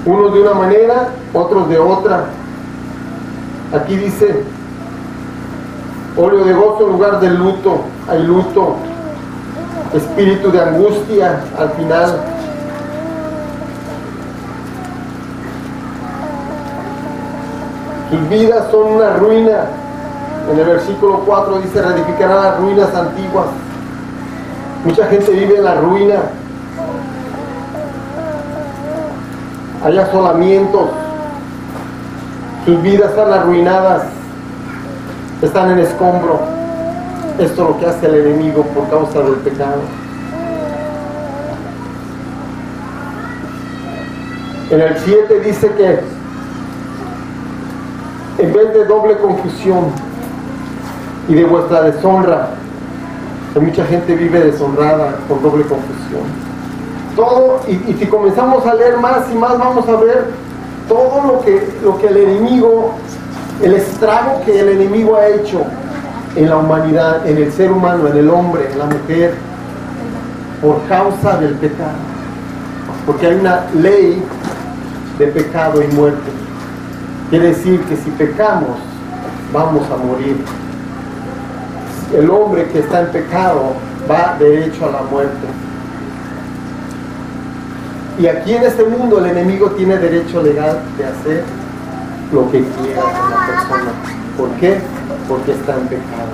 Unos de una manera, otros de otra. Aquí dice, óleo de gozo en lugar de luto. Hay luto, espíritu de angustia al final. Sus vidas son una ruina. En el versículo 4 dice, reedificarán las ruinas antiguas. Mucha gente vive en la ruina. Hay asolamientos. Sus vidas están arruinadas. Están en escombro. Esto es lo que hace el enemigo por causa del pecado. En el 7 dice que en vez de doble confusión y de vuestra deshonra, que mucha gente vive deshonrada con doble confusión. Todo, y si comenzamos a leer más y más, vamos a ver todo lo que el enemigo, el estrago que el enemigo ha hecho en la humanidad, en el ser humano, en el hombre, en la mujer, por causa del pecado. Porque hay una ley de pecado y muerte. Quiere decir que si pecamos, vamos a morir. El hombre que está en pecado va derecho a la muerte. Y aquí en este mundo el enemigo tiene derecho legal de hacer lo que quiera con la persona. ¿Por qué? Porque está en pecado.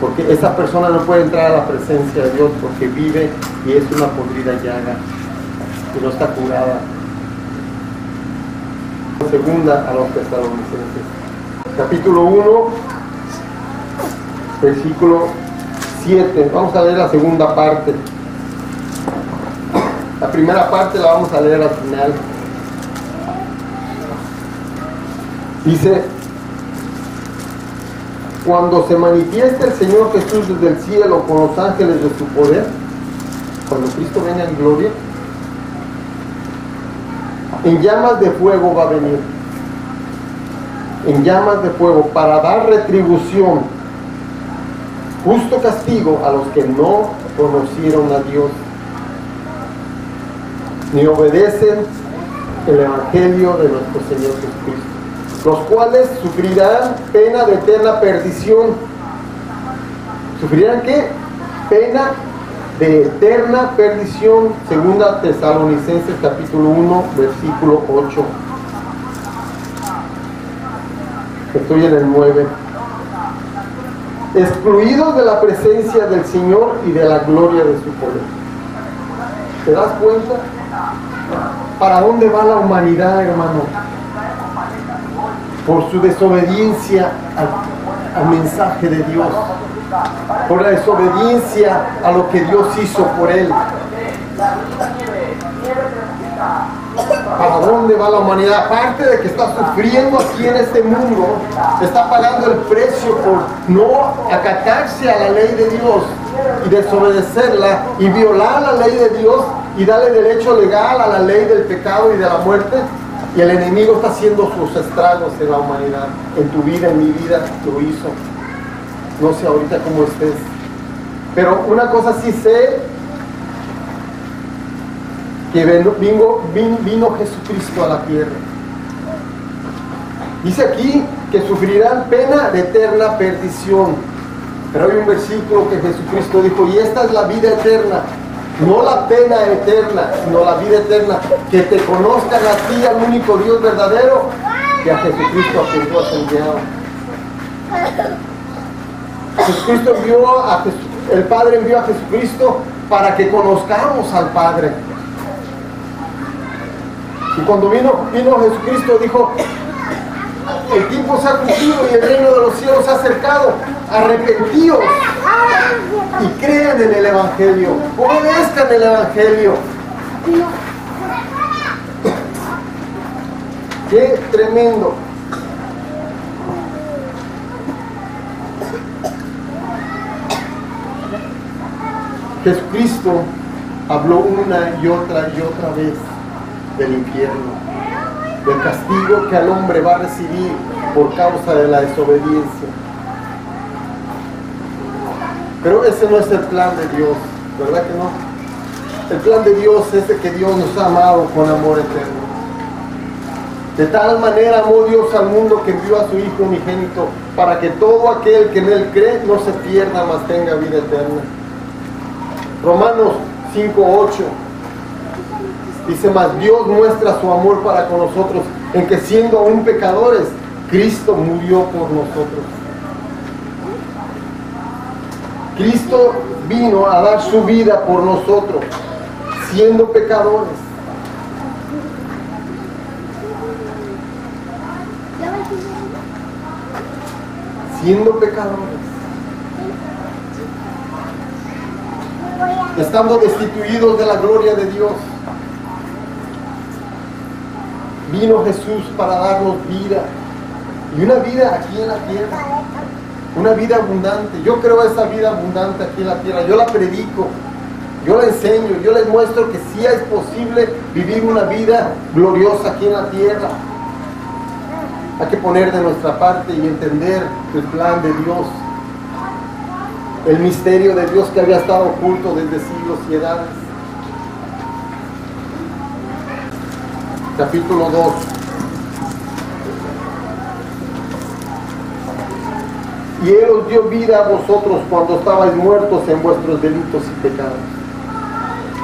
Porque esa persona no puede entrar a la presencia de Dios porque vive y es una podrida llaga y no está curada. Segunda a los Tesalonicenses, capítulo 1, versículo 7. Vamos a leer la segunda parte. La primera parte la vamos a leer al final. Dice: cuando se manifieste el Señor Jesús desde el cielo con los ángeles de su poder, cuando Cristo venga en gloria, en llamas de fuego va a venir, en llamas de fuego, para dar retribución, justo castigo a los que no conocieron a Dios, ni obedecen el Evangelio de nuestro Señor Jesucristo, los cuales sufrirán pena de eterna perdición. ¿Sufrirán qué? Pena de eterna perdición. Segunda Tesalonicenses capítulo 1 versículo 8. Estoy en el 9. Excluidos de la presencia del Señor y de la gloria de su poder. ¿Te das cuenta? ¿Para dónde va la humanidad, hermano? Por su desobediencia al mensaje de Dios, por la desobediencia a lo que Dios hizo por él. ¿Para dónde va la humanidad? Aparte de que está sufriendo aquí en este mundo, está pagando el precio por no acatarse a la ley de Dios y desobedecerla y violar la ley de Dios y darle derecho legal a la ley del pecado y de la muerte. Y el enemigo está haciendo sus estragos en la humanidad. En tu vida, en mi vida, lo hizo. No sé ahorita cómo estés. Pero una cosa sí sé, que vino Jesucristo a la tierra. Dice aquí que sufrirán pena de eterna perdición. Pero hay un versículo que Jesucristo dijo, y esta es la vida eterna. No la pena eterna, sino la vida eterna, que te conozcan a ti, al único Dios verdadero, y a Jesucristo a quien tú has enviado. Jesucristo el Padre envió a Jesucristo para que conozcamos al Padre. Y cuando vino Jesucristo dijo: el tiempo se ha cumplido y el reino de los cielos se ha acercado. Arrepentíos y crean en el Evangelio, obedezcan el Evangelio. ¡Qué tremendo! Jesucristo habló una y otra vez del infierno, del castigo que al hombre va a recibir por causa de la desobediencia. Pero ese no es el plan de Dios, ¿verdad que no? El plan de Dios es de que Dios nos ha amado con amor eterno. De tal manera amó Dios al mundo que envió a su Hijo unigénito, para que todo aquel que en Él cree no se pierda, mas tenga vida eterna. Romanos 5:8 dice: mas Dios muestra su amor para con nosotros, en que siendo aún pecadores, Cristo murió por nosotros. Cristo vino a dar su vida por nosotros, siendo pecadores. Siendo pecadores, estando destituidos de la gloria de Dios, vino Jesús para darnos vida, y una vida aquí en la tierra, una vida abundante. Yo creo esa vida abundante aquí en la tierra, yo la predico, yo la enseño, yo les muestro que sí es posible vivir una vida gloriosa aquí en la tierra. Hay que poner de nuestra parte y entender el plan de Dios, el misterio de Dios que había estado oculto desde siglos y edades. Capítulo 2. Y Él os dio vida a vosotros cuando estabais muertos en vuestros delitos y pecados.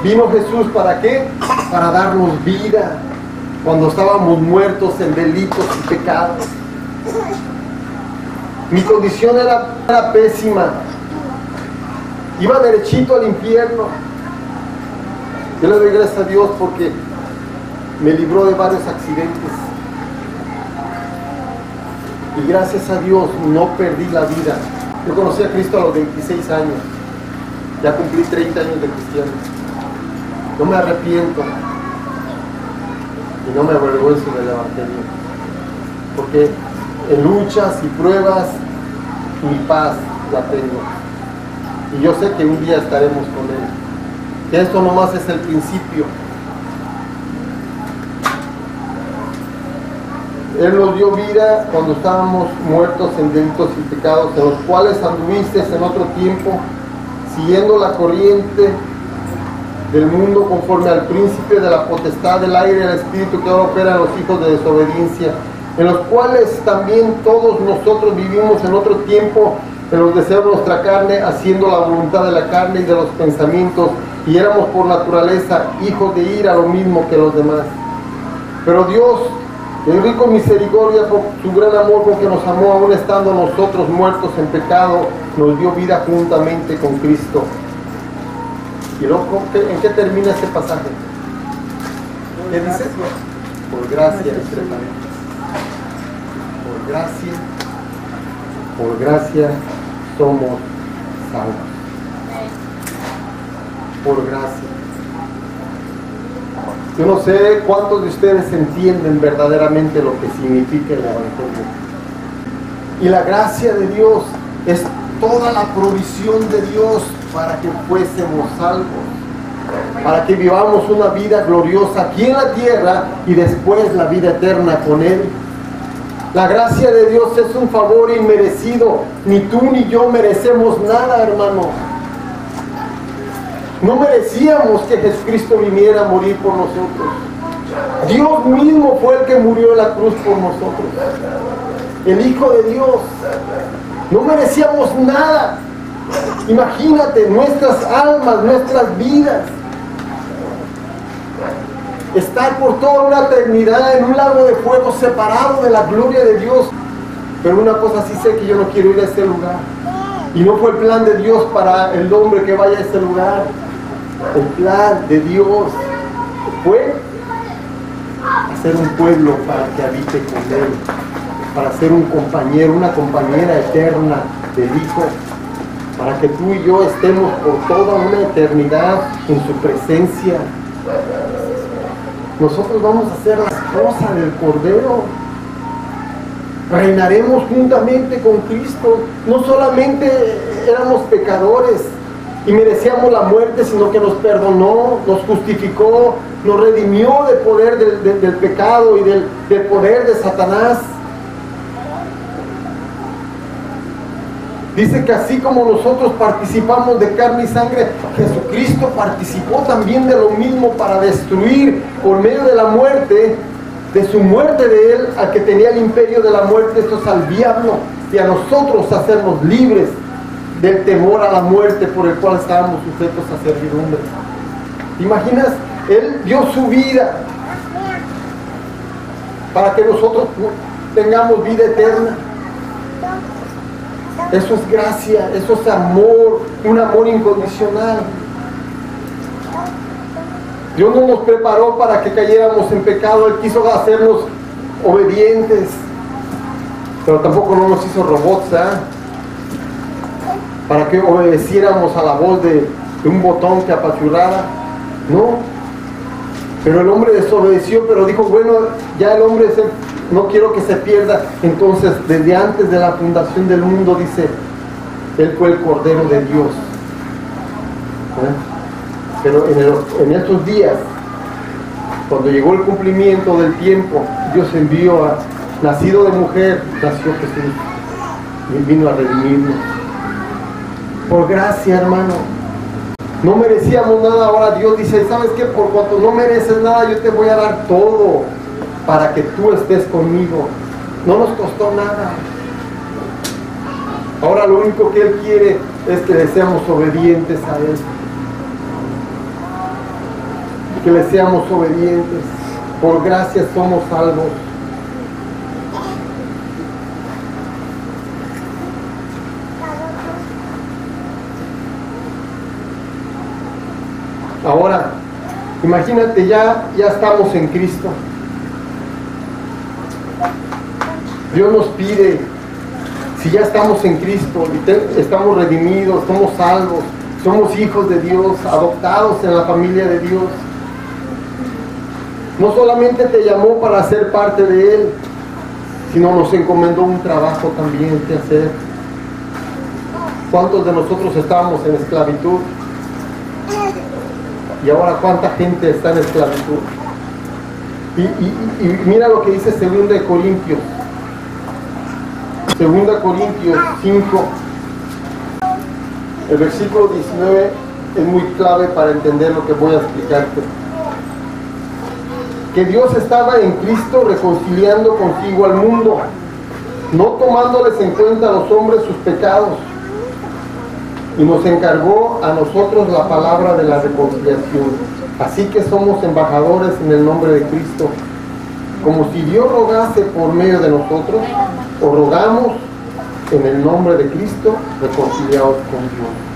¿Vino Jesús para qué? Para darnos vida cuando estábamos muertos en delitos y pecados. Mi condición era pésima. Iba derechito al infierno. Yo le doy gracias a Dios porque me libró de varios accidentes. Y gracias a Dios no perdí la vida. Yo conocí a Cristo a los 26 años. Ya cumplí 30 años de cristiano. No me arrepiento. Y no me avergüenzo del Evangelio. Porque en luchas y pruebas, mi paz la tengo. Y yo sé que un día estaremos con Él. Que esto nomás es el principio. Él nos dio vida cuando estábamos muertos en delitos y pecados, en los cuales anduviste en otro tiempo, siguiendo la corriente del mundo, conforme al príncipe de la potestad del aire y el espíritu que ahora opera en los hijos de desobediencia, en los cuales también todos nosotros vivimos en otro tiempo, en los deseos de nuestra carne, haciendo la voluntad de la carne y de los pensamientos, y éramos por naturaleza hijos de ira, lo mismo que los demás. Pero Dios, en rico misericordia, por su gran amor con que nos amó, aún estando nosotros muertos en pecado, nos dio vida juntamente con Cristo. ¿Y luego en qué termina este pasaje? ¿Qué dice? Por gracia, entre paréntesis. Por gracia somos salvos. Por gracia. Yo no sé cuántos de ustedes entienden verdaderamente lo que significa el Evangelio. Y la gracia de Dios es toda la provisión de Dios para que fuésemos salvos, para que vivamos una vida gloriosa aquí en la tierra y después la vida eterna con Él. La gracia de Dios es un favor inmerecido. Ni tú ni yo merecemos nada, hermano. No merecíamos que Jesucristo viniera a morir por nosotros. Dios mismo fue el que murió en la cruz por nosotros. El Hijo de Dios. No merecíamos nada. Imagínate, nuestras almas, nuestras vidas, estar por toda una eternidad en un lago de fuego separado de la gloria de Dios. Pero una cosa sí sé, que yo no quiero ir a ese lugar. Y no fue el plan de Dios para el hombre que vaya a ese lugar. El plan de Dios fue hacer un pueblo para que habite con Él, para ser un compañero, una compañera eterna del Hijo, para que tú y yo estemos por toda una eternidad en su presencia. Nosotros vamos a ser la esposa del Cordero. Reinaremos juntamente con Cristo. No solamente éramos pecadores y merecíamos la muerte, sino que nos perdonó, nos justificó, nos redimió del poder del pecado y del poder de Satanás. Dice que así como nosotros participamos de carne y sangre, Jesucristo participó también de lo mismo para destruir por medio de la muerte de su muerte de él, a que tenía el imperio de la muerte, esto es al diablo, y a nosotros hacernos libres del temor a la muerte por el cual estábamos sujetos a servidumbre. ¿Te imaginas? Él dio su vida para que nosotros tengamos vida eterna. Eso es gracia, eso es amor, un amor incondicional. Dios no nos preparó para que cayéramos en pecado, Él quiso hacernos obedientes, pero tampoco no nos hizo robots, ¿eh? Para que obedeciéramos a la voz de un botón que apachurrara. No, pero el hombre desobedeció, pero dijo, bueno, ya el hombre no quiero que se pierda. Entonces, desde antes de la fundación del mundo, dice, Él fue el Cordero de Dios. Pero en estos días, cuando llegó el cumplimiento del tiempo, Dios envió a, nacido de mujer, nació Jesús, y vino a redimirnos. Por gracia, hermano. No merecíamos nada, ahora Dios dice, ¿sabes qué? Por cuanto no mereces nada, yo te voy a dar todo para que tú estés conmigo. No nos costó nada. Ahora lo único que Él quiere es que le seamos obedientes a Él. Que le seamos obedientes. Por gracia somos salvos. Ahora, imagínate, ya estamos en Cristo. Dios nos pide, si ya estamos en Cristo, estamos redimidos, somos salvos, somos hijos de Dios, adoptados en la familia de Dios. No solamente te llamó para ser parte de Él, sino nos encomendó un trabajo también que hacer. ¿Cuántos de nosotros estábamos en esclavitud? Y ahora cuánta gente está en esclavitud. Y mira lo que dice 2 Corintios. 2 Corintios 5. El versículo 19 es muy clave para entender lo que voy a explicarte. Que Dios estaba en Cristo reconciliando consigo al mundo, no tomándoles en cuenta a los hombres sus pecados, y nos encargó a nosotros la palabra de la reconciliación. Así que somos embajadores en el nombre de Cristo, como si Dios rogase por medio de nosotros, o rogamos en el nombre de Cristo, reconciliados con Dios.